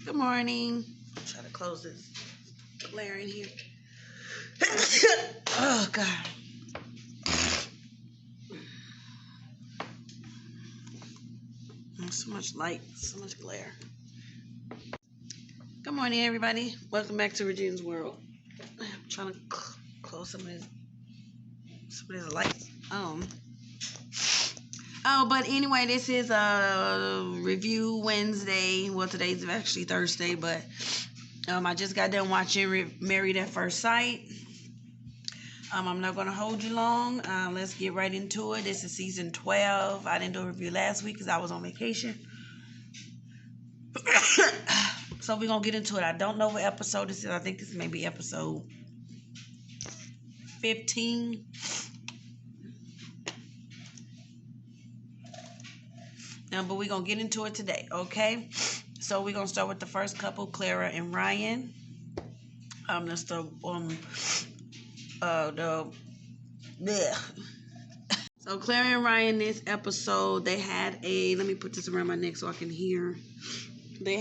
Good morning. I'm trying to close this glare in here. Oh, God. So much light, so much glare. Good morning, everybody. Welcome back to Regina's World. I'm trying to close some of these lights. But anyway, this is a review Wednesday. Well, today's actually Thursday, but I just got done watching Married at First Sight. I'm not going to hold you long. Let's get right into it. This is season 12. I didn't do a review last week because I was on vacation. So we're going to get into it. I don't know what episode this is. I think this may be episode 15. But we're going to get into it today, okay? So we're going to start with the first couple, Clara and Ryan. That's the So Clara and Ryan, this episode, they had let me put this around my neck so I can hear. They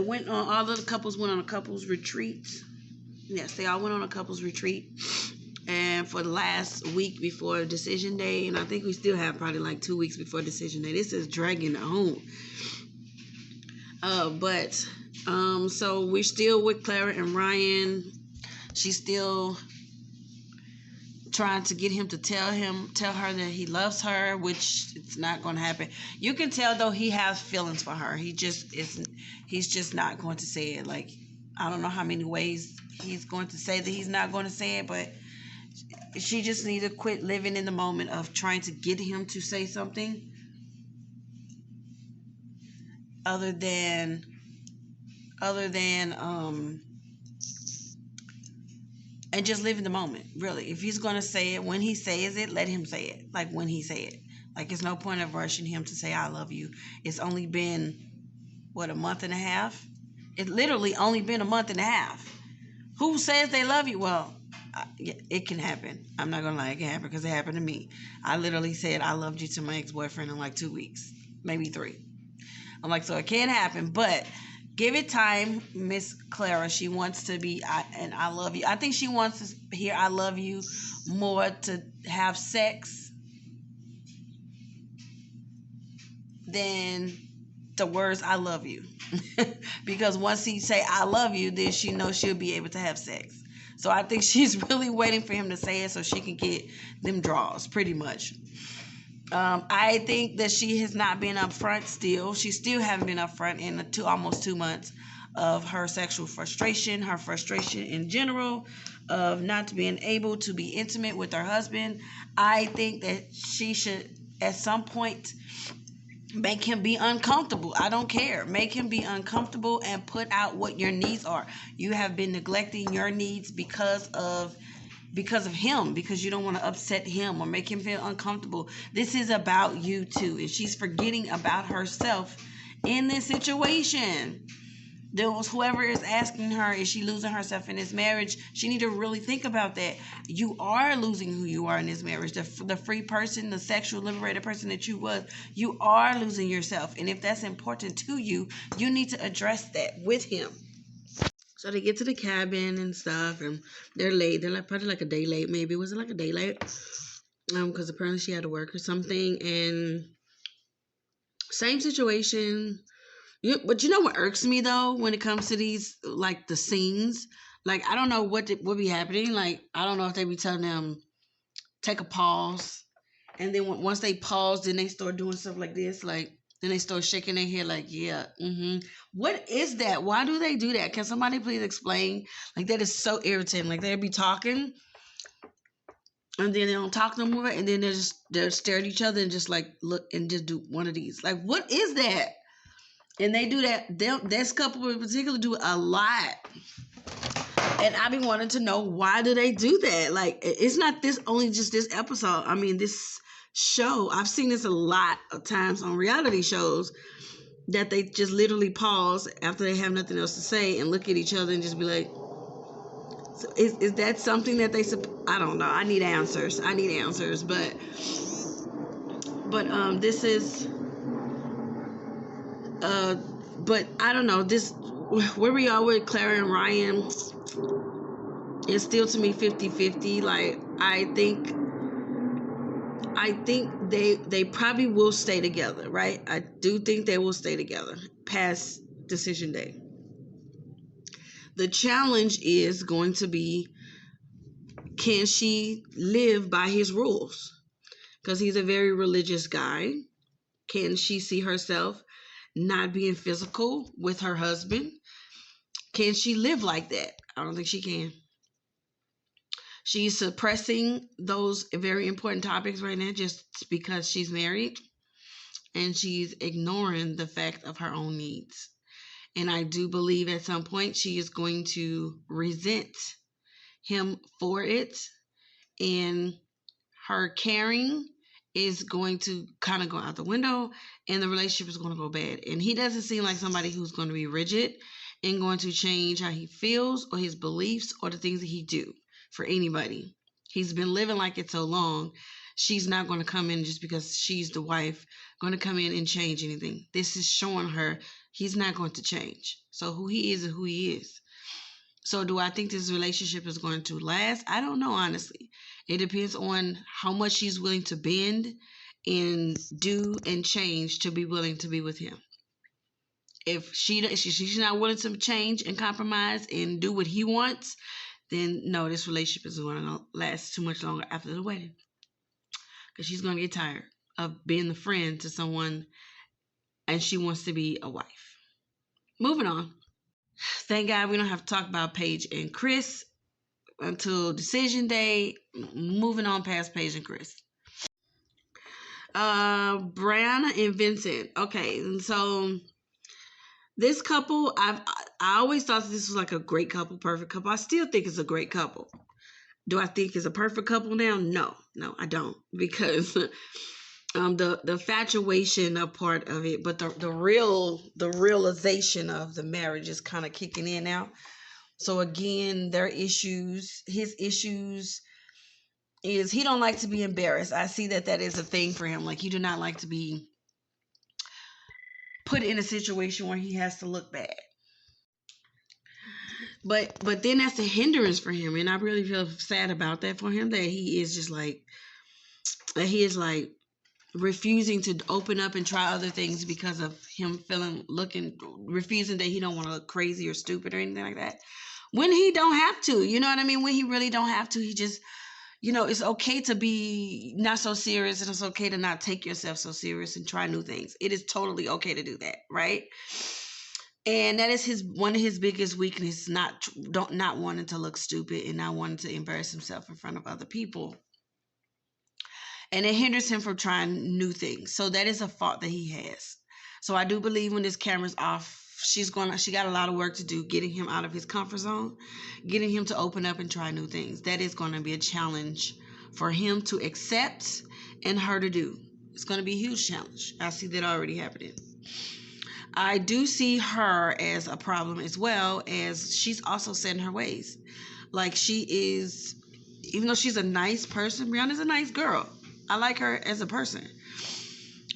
went on, all of the couples went on a couples retreat. Yes, they all went on a couples retreat. And for the last week before decision day, and I think we still have probably like 2 weeks before decision day. This is dragging on. So we're still with Clara and Ryan. She's still trying to get him to tell her that he loves her, which it's not going to happen. You can tell though he has feelings for her. He's just not going to say it. Like, I don't know how many ways he's going to say that he's not going to say it, but she just needs to quit living in the moment of trying to get him to say something other than and just live in the moment, really. If he's going to say it, when he says it, let him say it. Like, when he say it. Like, it's no point of rushing him to say, I love you. It's only been, a month and a half? It's literally only been a month and a half. Who says they love you? Well, it can happen. I'm not going to lie, it can happen because it happened to me. I literally said I loved you to my ex-boyfriend in like 2 weeks, maybe 3. I'm like, so it can happen, but give it time. Miss Clara, she wants to be, and I love you. I think she wants to hear I love you more to have sex than the words I love you. Because once he say I love you, then she knows she'll be able to have sex. So I think she's really waiting for him to say it so she can get them draws, pretty much. I think that she has not been upfront still. She still hasn't been upfront in almost 2 months of her sexual frustration, her frustration in general, of not being able to be intimate with her husband. I think that she should, at some point, make him be uncomfortable. I don't care. Make him be uncomfortable and put out what your needs are. You have been neglecting your needs because of him, because you don't want to upset him or make him feel uncomfortable. This is about you too. And she's forgetting about herself in this situation. Whoever is asking her, is she losing herself in this marriage? She need to really think about that. You are losing who you are in this marriage. The free person, the sexual liberated person that you was, you are losing yourself. And if that's important to you, you need to address that with him. So they get to the cabin and stuff, and they're late. They're probably like a day late, maybe. Was it like a day late? Because apparently she had to work or something. And same situation. But you know what irks me though when it comes to these, like, the scenes? Like, I don't know what be happening. Like, I don't know if they be telling them take a pause, and then once they pause, then they start doing stuff like this, like. Then they start shaking their head like, yeah, What is that? Why do they do that? Can somebody please explain? Like, that is so irritating. Like, they'll be talking, and then they don't talk no more, and then they'll stare at each other and just, like, look and just do one of these. Like, what is that? And they do that. This couple in particular do a lot. And I've been wanting to know, why do they do that? Like, it's not only just this episode. I mean, this show, I've seen this a lot of times on reality shows, that they just literally pause after they have nothing else to say and look at each other and just be like, so is that something that they I don't know. I need answers. But this is Uh, but I don't know, this, where we are with Clara and Ryan, it's still to me 50-50. Like, I think they probably will stay together, right? I do think they will stay together past decision day. The challenge is going to be, can she live by his rules? Because he's a very religious guy. Can she see herself not being physical with her husband? Can she live like that? I don't think she can. She's suppressing those very important topics right now just because she's married, and she's ignoring the fact of her own needs. And I do believe at some point she is going to resent him for it, and her caring is going to kind of go out the window, and the relationship is going to go bad. And he doesn't seem like somebody who's going to be rigid and going to change how he feels or his beliefs or the things that he do for anybody. He's been living like it so long. She's not going to come in just because she's the wife, going to come in and change anything. This is showing her he's not going to change. So who he is who he is. So do I think this relationship is going to last? I don't know, honestly. It depends on how much she's willing to bend and do and change to be willing to be with him. If she's not willing to change and compromise and do what he wants, then no, this relationship is going to last too much longer after the wedding. Because she's going to get tired of being the friend to someone, and she wants to be a wife. Moving on. Thank God we don't have to talk about Paige and Chris until decision day. Moving on past Paige and Chris. Brianna and Vincent. Okay, and so this couple, I always thought this was like a great couple, perfect couple. I still think it's a great couple. Do I think it's a perfect couple now? No, I don't, because the infatuation of part of it, but the realization of the marriage is kind of kicking in now. So again, their issues, his issues is he don't like to be embarrassed. I see that is a thing for him. Like, he do not like to be put in a situation where he has to look bad. But then that's a hindrance for him, and I really feel sad about that for him, that he is just like, that he is like refusing to open up and try other things because of him refusing, that he don't want to look crazy or stupid or anything like that. When he don't have to, you know what I mean? When he really don't have to, he just, it's okay to be not so serious, and it's okay to not take yourself so serious and try new things. It is totally okay to do that, right? And that is one of his biggest weaknesses, not wanting to look stupid and not wanting to embarrass himself in front of other people. And it hinders him from trying new things. So that is a fault that he has. So I do believe when this camera's off, she got a lot of work to do, getting him out of his comfort zone, getting him to open up and try new things. That is going to be a challenge for him to accept and her to do. It's going to be a huge challenge. I see that already happening. I do see her as a problem, as well as she's also set in her ways. Like, she is, even though she's a nice person, Brianna's a nice girl. I like her as a person.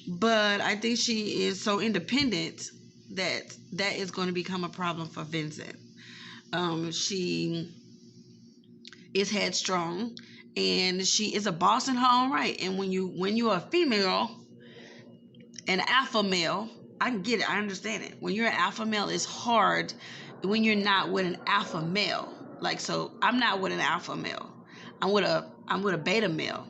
But I think she is so independent that is going to become a problem for Vincent. She is headstrong, and she is a boss in her own right. And when you're a female, an alpha male, I can get it. I understand it. When you're an alpha male, it's hard when you're not with an alpha male. Like, so I'm not with an alpha male. I'm with a beta male.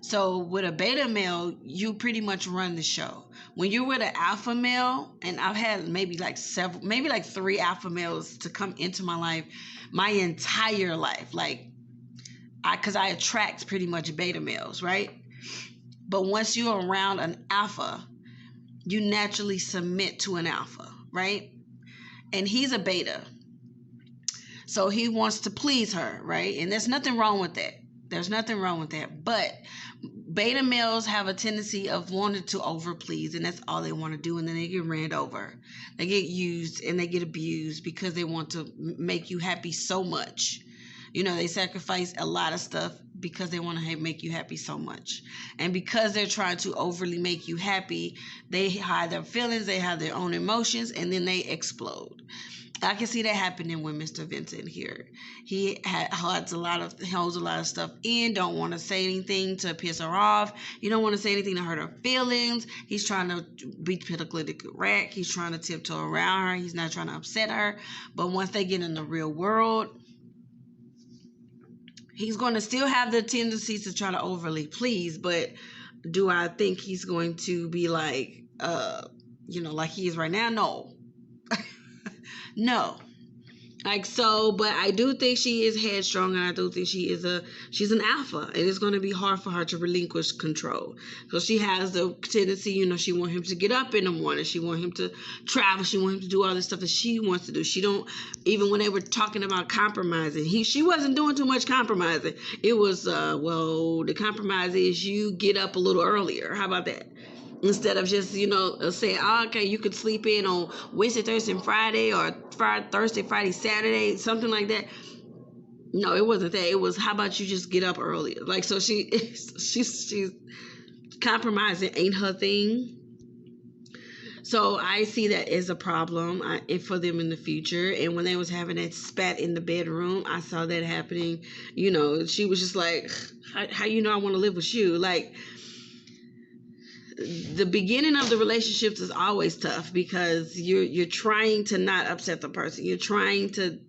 So with a beta male, you pretty much run the show. When you're with an alpha male, and I've had maybe like 3 alpha males to come into my life, my entire life, because I attract pretty much beta males, right? But once you're around an alpha, you naturally submit to an alpha, right? And he's a beta. So he wants to please her, right? And there's nothing wrong with that. But beta males have a tendency of wanting to overplease, and that's all they want to do. And then they get ran over. They get used and they get abused because they want to make you happy so much. They sacrifice a lot of stuff because they want to make you happy so much. And because they're trying to overly make you happy, they hide their feelings, they have their own emotions, and then they explode. I can see that happening with Mr. Vincent here. He holds a lot of stuff in, don't want to say anything to piss her off. You don't want to say anything to hurt her feelings. He's trying to be politically correct. He's trying to tiptoe around her. He's not trying to upset her. But once they get in the real world, he's going to still have the tendencies to try to overly please. But do I think he's going to be like, like he is right now? No. No. But I do think she is headstrong, and I do think she's an alpha. It is going to be hard for her to relinquish control. So she has the tendency, she want him to get up in the morning. She want him to travel. She want him to do all this stuff that she wants to do. She don't, even when they were talking about compromising, she wasn't doing too much compromising. It was, the compromise is you get up a little earlier. How about that? Instead of just, saying, okay, you could sleep in on Wednesday, Thursday, and Friday, or Thursday, Friday, Saturday, something like that. No, it wasn't that. It was, how about you just get up earlier? Like, so she's compromising ain't her thing. So I see that as a problem for them in the future. And when they was having that spat in the bedroom, I saw that happening. She was just like, how I want to live with you? Like, the beginning of the relationships is always tough because you're trying to not upset the person. You're trying to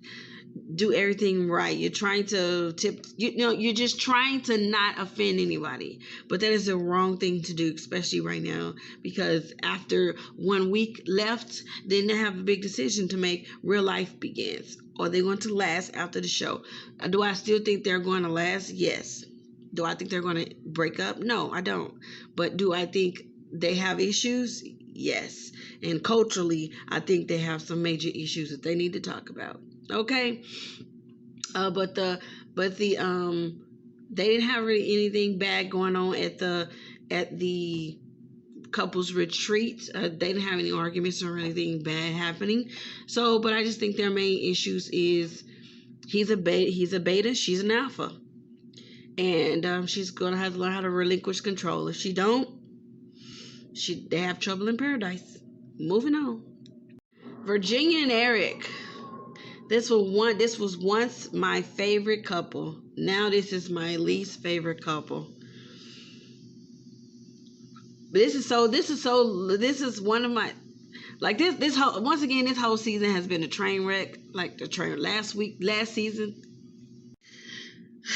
do everything right. You're trying to you're just trying to not offend anybody. But that is the wrong thing to do, especially right now, because after 1 week left, then they have a big decision to make. Real life begins. Are they going to last after the show? Do I still think they're going to last? Yes. Do I think they're going to break up? No, I don't. But do I think they have issues? Yes. And culturally, I think they have some major issues that they need to talk about. Okay. But they didn't have really anything bad going on at the couples retreat. They didn't have any arguments or anything bad happening. So, but I just think their main issues is he's a beta, she's an alpha. And she's going to have to learn how to relinquish control. If she don't, they have trouble in paradise. Moving on. Virginia and Eric. This was once my favorite couple. Now this is my least favorite couple. This is one of my, like, this whole, once again, this whole season has been a train wreck. Like the train last season.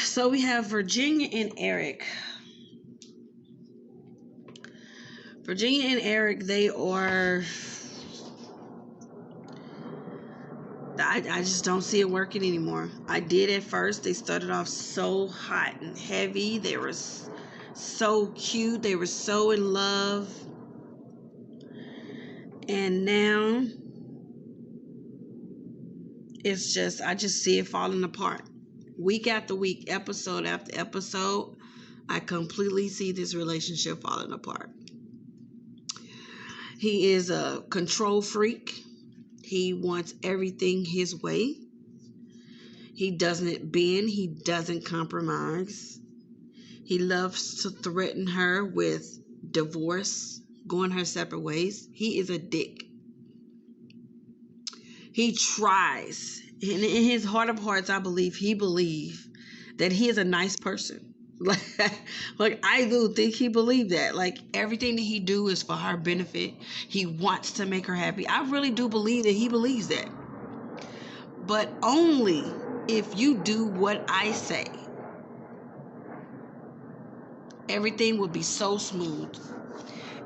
So we have Virginia and Eric. Virginia and Eric, they are... I just don't see it working anymore. I did at first. They started off so hot and heavy. They were so cute. They were so in love. And now it's just, I just see it falling apart. Week after week, episode after episode, I completely see this relationship falling apart. He is a control freak. He wants everything his way. He doesn't bend. He doesn't compromise. He loves to threaten her with divorce, going her separate ways. He is a dick. He tries. In his heart of hearts, I believe he believes that he is a nice person. Like I do think he believed that. Like everything that he do is for her benefit. He wants to make her happy. I really do believe that he believes that. But only if you do what I say. Everything will be so smooth.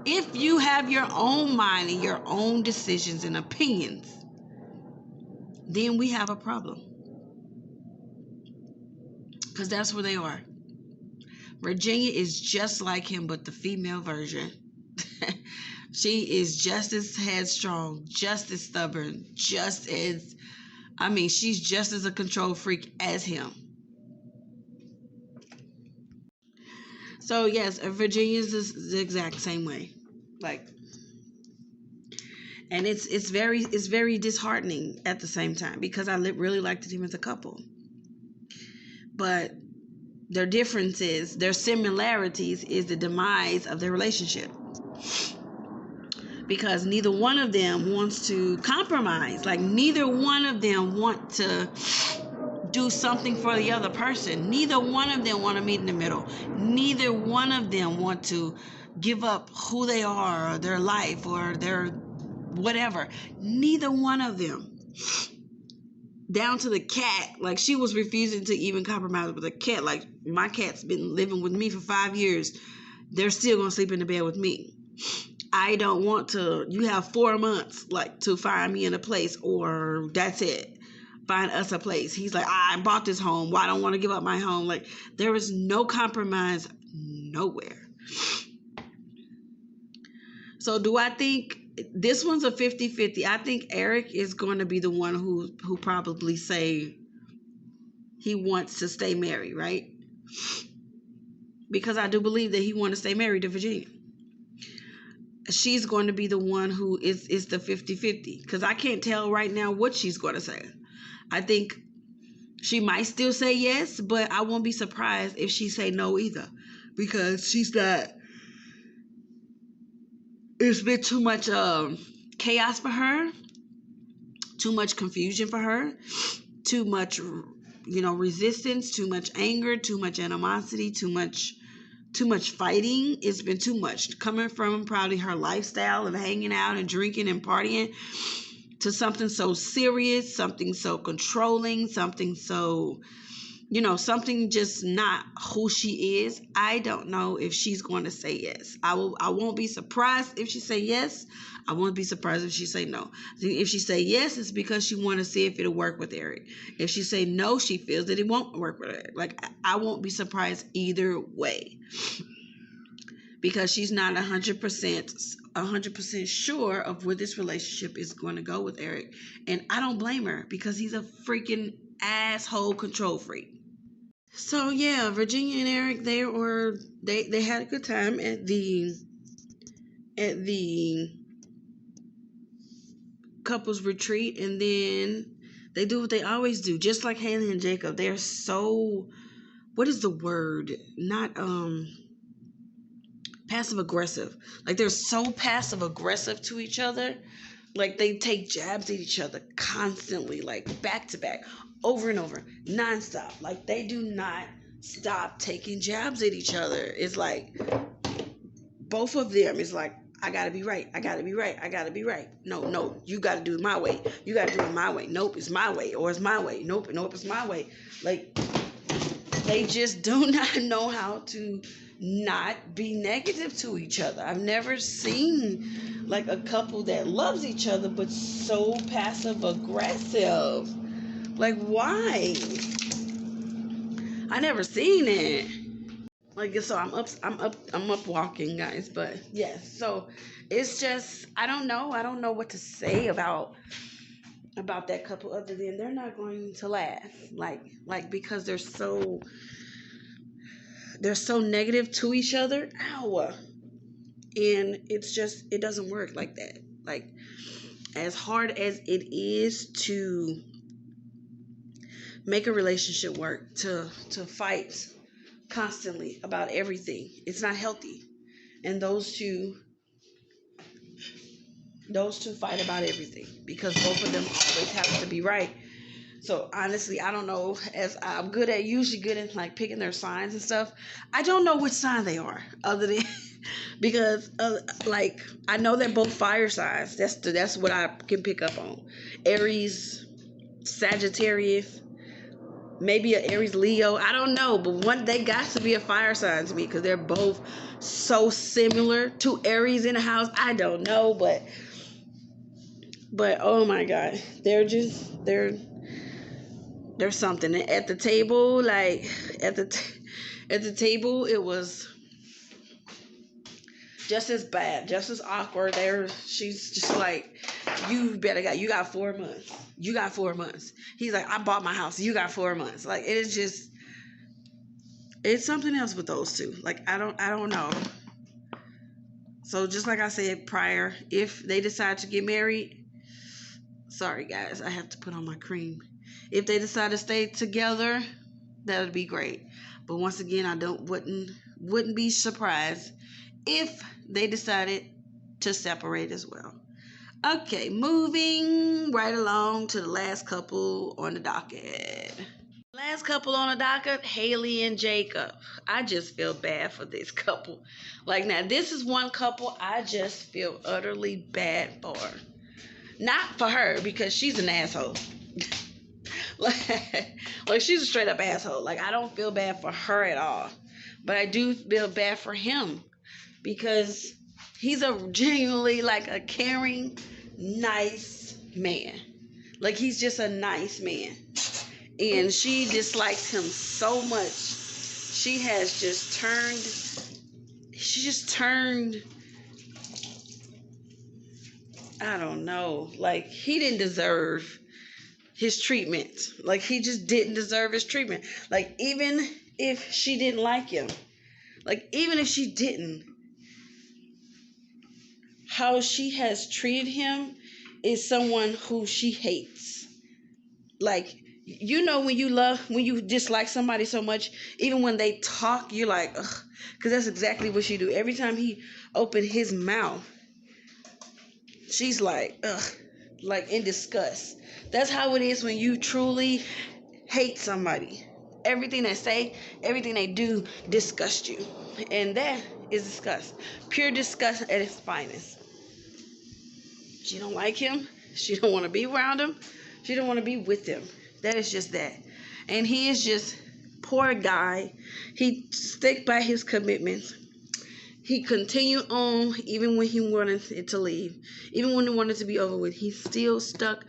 If you have your own mind and your own decisions and opinions, then we have a problem. Because that's where they are. Virginia is just like him, but the female version. She is just as headstrong, just as stubborn, she's just as a control freak as him. So yes, Virginia's the exact same way. And it's very disheartening at the same time because I really liked him as a couple. but their differences, their similarities is the demise of their relationship. Because neither one of them wants to compromise. Like, neither one of them want to do something for the other person. Neither one of them want to meet in the middle. Neither one of them want to give up who they are or their life or their whatever. Neither one of them. Down to the cat. Like, she was refusing to even compromise with the cat. Like, my cat's been living with me for 5 years. They're still going to sleep in the bed with me. I don't want to, you have 4 months, like, to find me in a place, or that's it. Find us a place. He's like, I bought this home. Well, I don't want to give up my home. Like, there is no compromise nowhere. So do I think this one's a 50-50? I think Eric is going to be the one who probably say he wants to stay married, right? Because I do believe that he wants to stay married to Virginia. She's going to be the one who is the 50-50, because I can't tell right now what she's going to say. I think she might still say yes, but I won't be surprised if she say no either, because she's not. It's been too much chaos for her, too much confusion for her, too much, resistance, too much anger, too much animosity, too much fighting. It's been too much coming from probably her lifestyle of hanging out and drinking and partying to something so serious, something so controlling, something so, something just not who she is. I don't know if she's going to say yes. I won't be surprised if she say yes. I won't be surprised if she say no. If she say yes, it's because she want to see if it'll work with Eric. If she say no, she feels that it won't work with Eric. Like, I won't be surprised either way, because she's not 100% sure of where this relationship is going to go with Eric. And I don't blame her, because he's a freaking asshole control freak. So yeah, Virginia and Eric, they had a good time at the couples retreat, and then they do what they always do, just like Haley and Jacob. They're so, what is the word? Not passive aggressive. Like, they're so passive aggressive to each other. Like, they take jabs at each other constantly, like back to back, over and over, nonstop. Like, they do not stop taking jabs at each other. It's like both of them is like, I gotta be right. I gotta be right. I gotta be right. No, you gotta do it my way. You gotta do it my way. Nope, it's my way, or it's my way. Nope, it's my way. Like, they just do not know how to not be negative to each other. I've never seen like a couple that loves each other but so passive aggressive. Like, why? I never seen it. Like, so I'm up walking, guys. But yes, so it's just, I don't know what to say about that couple, other than they're not going to last. Like because they're so negative to each other. Ow. And it's just, it doesn't work like that. Like, as hard as it is to make a relationship work, to fight constantly about everything, it's not healthy. And those two fight about everything, because both of them always have to be right. So honestly, I don't know, as I'm usually good at like picking their signs and stuff. I don't know which sign they are, other than because like, I know they're both fire signs. That's what I can pick up on. Aries, Sagittarius, maybe an Aries Leo. I don't know, but they got to be a fire sign to me, because they're both so similar. To Aries in the house, I don't know, but oh my God, there's something at the table. Like, at the table, it was just as bad, just as awkward. She's just like, you got 4 months. You got 4 months. He's like, I bought my house. You got 4 months. Like, it is just, it's something else with those two. Like, I don't know. So just like I said prior, if they decide to get married, sorry guys, I have to put on my cream. If they decide to stay together, That would be great. But once again, I wouldn't be surprised if they decided to separate as well. Okay, moving right along to the last couple on the docket. Last couple on the docket, Haley and Jacob. I just feel bad for this couple. Like, now, this is one couple I just feel utterly bad for. Not for her, because she's an asshole. like, she's a straight up asshole. Like, I don't feel bad for her at all. But I do feel bad for him, because he's a genuinely, like, a caring, nice man. Like, he's just a nice man. And she dislikes him so much. She just turned, I don't know. Like, he didn't deserve his treatment. Like, he just didn't deserve his treatment. Like, even if she didn't like him, like, even if she didn't, how she has treated him is someone who she hates. Like, you know, when you dislike somebody so much, even when they talk, you're like, ugh, because that's exactly what she do. Every time he opened his mouth, she's like, ugh, like in disgust. That's how it is when you truly hate somebody. Everything they say, everything they do disgusts you. And that is disgust. Pure disgust at its finest. She don't like him. She don't want to be around him. She don't want to be with him. That is just that. And he is just, poor guy. He stick by his commitments. He continued on even when he wanted it to leave. Even when he wanted to be over with. He still stuck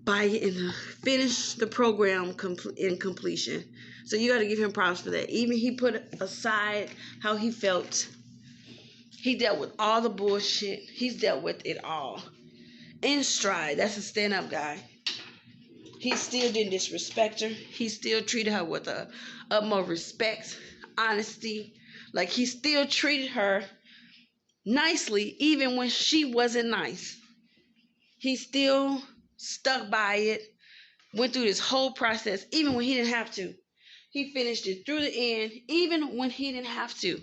by it and finished the program in completion. So you got to give him props for that. Even he put aside how he felt. He dealt with all the bullshit. He's dealt with it all. In stride. That's a stand-up guy. He still didn't disrespect her. He still treated her with the utmost respect, honesty. Like, he still treated her nicely, even when she wasn't nice. He still stuck by it, went through this whole process, even when he didn't have to. He finished it through the end, even when he didn't have to.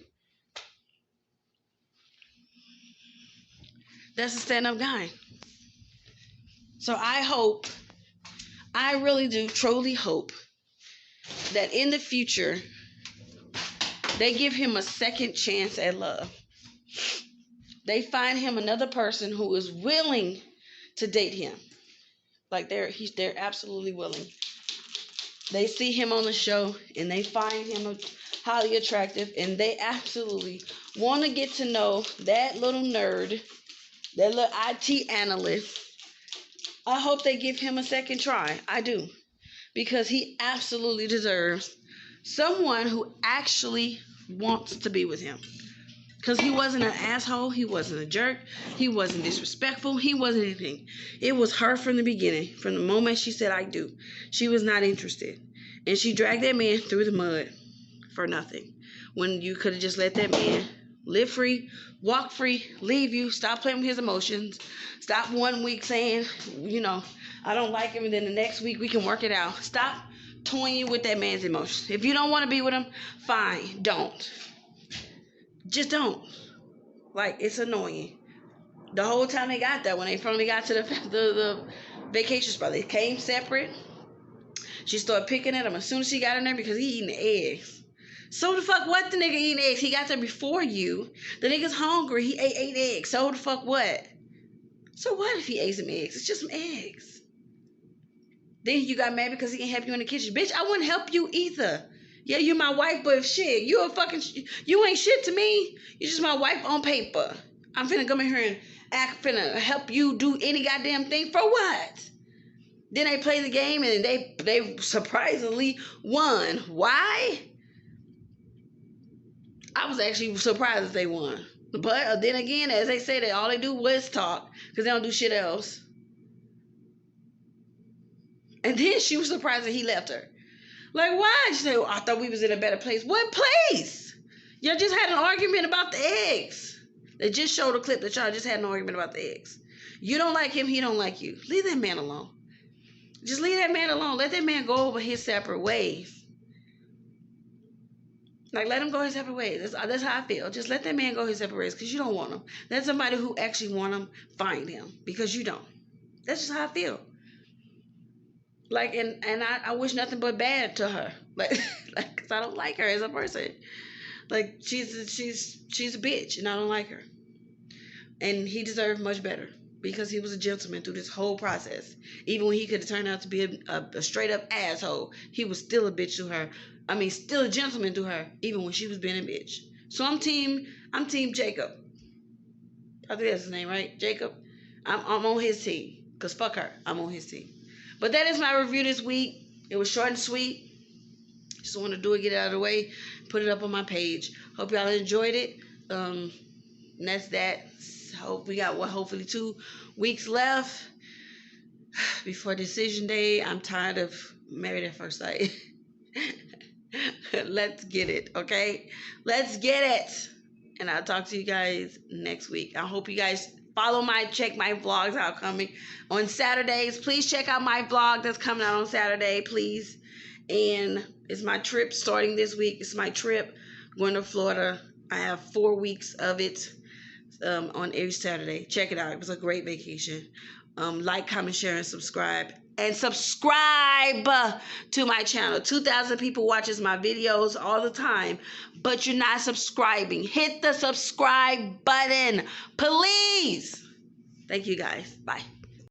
That's a stand-up guy. So I really do truly hope that in the future, they give him a second chance at love. They find him another person who is willing to date him. Like, they're absolutely willing. They see him on the show and they find him highly attractive, and they absolutely want to get to know that little nerd, that little IT analyst. I hope they give him a second try. I do. Because he absolutely deserves someone who actually wants to be with him. Because he wasn't an asshole. He wasn't a jerk. He wasn't disrespectful. He wasn't anything. It was her from the beginning. From the moment she said, I do. She was not interested. And she dragged that man through the mud for nothing. When you could have just let that man live free, walk free, leave you, stop playing with his emotions. Stop 1 week saying, you know, I don't like him, and then the next week we can work it out. Stop toying with that man's emotions. If you don't want to be with him, fine, don't. Just don't. Like, it's annoying. The whole time they got there, when they finally got to the vacation spot, they came separate. She started picking at him as soon as she got in there because he eating the eggs. So the fuck what, the nigga eating eggs? He got there before you. The nigga's hungry. He ate 8 eggs. So the fuck what? So what if he ate some eggs? It's just some eggs. Then you got mad because he didn't help you in the kitchen. Bitch, I wouldn't help you either. Yeah, you're my wife, but shit, you ain't shit to me. You're just my wife on paper. I'm finna come in here and finna help you do any goddamn thing for what? Then they play the game and they surprisingly won. Why? I was actually surprised that they won. But then again, as they say, that all they do was talk because they don't do shit else. And then she was surprised that he left her. Like, why? She said, I thought we was in a better place. What place? Y'all just had an argument about the eggs. They just showed a clip that y'all just had an argument about the eggs. You don't like him, he don't like you. Leave that man alone. Just leave that man alone. Let that man go over his separate ways. Like, let him go his separate ways. That's how I feel. Just let that man go his separate ways because you don't want him. Let somebody who actually want him find him because you don't. That's just how I feel. Like, and I wish nothing but bad to her. Like, cause I don't like her as a person. Like, she's a bitch, and I don't like her. And he deserved much better because he was a gentleman through this whole process. Even when he could have turned out to be a straight up asshole, he was still a bitch to her. I mean, still a gentleman to her, even when she was being a bitch. So I'm team Jacob. I think that's his name, right? Jacob. I'm on his team. Cause fuck her. I'm on his team. But that is my review this week. It was short and sweet. Just want to do it, get it out of the way, put it up on my page. Hope y'all enjoyed it. And that's that. Hope we got hopefully 2 weeks left before decision day. I'm tired of Married at First Sight. Let's get it, okay? Let's get it. And I'll talk to you guys next week. I hope you guys check my vlogs out coming on Saturdays. Please check out my vlog that's coming out on Saturday, please. And it's my trip starting this week. It's my trip going to Florida. I have 4 weeks of it on every Saturday. Check it out. It was a great vacation. Like, comment, share, and subscribe. And subscribe to my channel. 2,000 people watches my videos all the time, but you're not subscribing. Hit the subscribe button, please. Thank you guys. Bye.